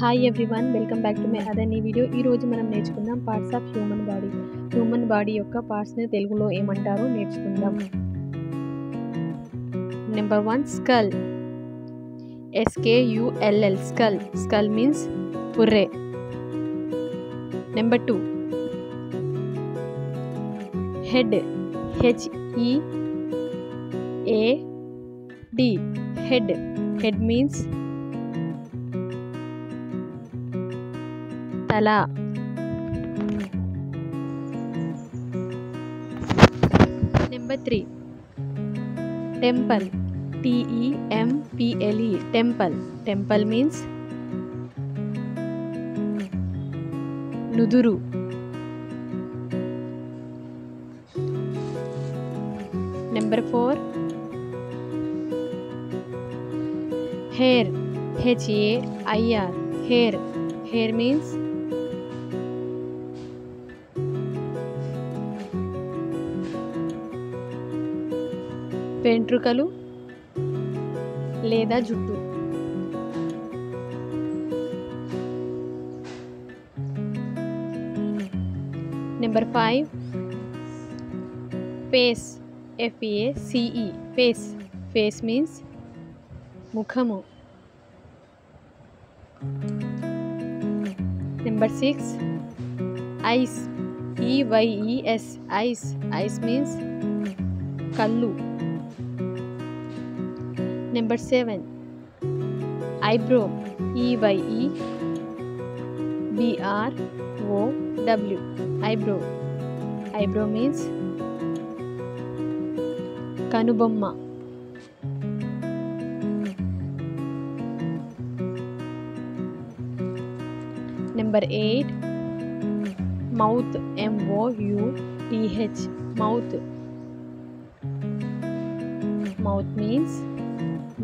Hi everyone, welcome back to my అదర్ నీ video. ఈరోజు మనం నేర్చుకుందాం parts of human body. Human body యొక్క పార్ట్స్ని తెలుగులో ఏమంటారో నేర్చుకుందాం. Number 1 skull. SKULL skull. Skull means పుర్రె. Number 2 head. HEAD head. Head means తల. Number 3 temple. TEMPLE temple. Temple means నుదురు. Number 4 hair. HAIR hair. Hair means వెంట్రుకలు లేదా జుట్టు. Number 5 face. FACE face. Face means ముఖము. Number 6 eyes. EYES ice. Ice means కళ్ళు. Number 7 eyebrow. EYEBROW eyebrow. Eyebrow means కనుబొమ్మ. Number 8 mouth. MOUTH mouth. Mouth means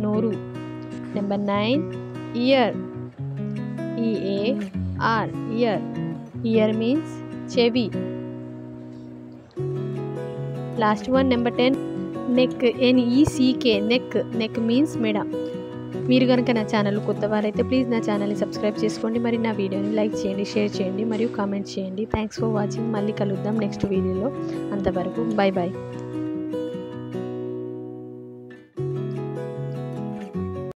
నోరు. Number 9 ear. EAR ear. Ear means చెవి. Last one number 10 neck. NECK neck. Neck means మెడ. మీరు కనుక నా channel కొత్తవారైతే please నా ఛానల్ని సబ్స్క్రైబ్ చేసుకోండి. మరి నా వీడియోని లైక్ చేయండి, షేర్ చేయండి మరియు కామెంట్ చేయండి. Thanks for watching. మళ్ళీ కలుద్దాం నెక్స్ట్ వీడియోలో. అంతవరకు బై బాయ్.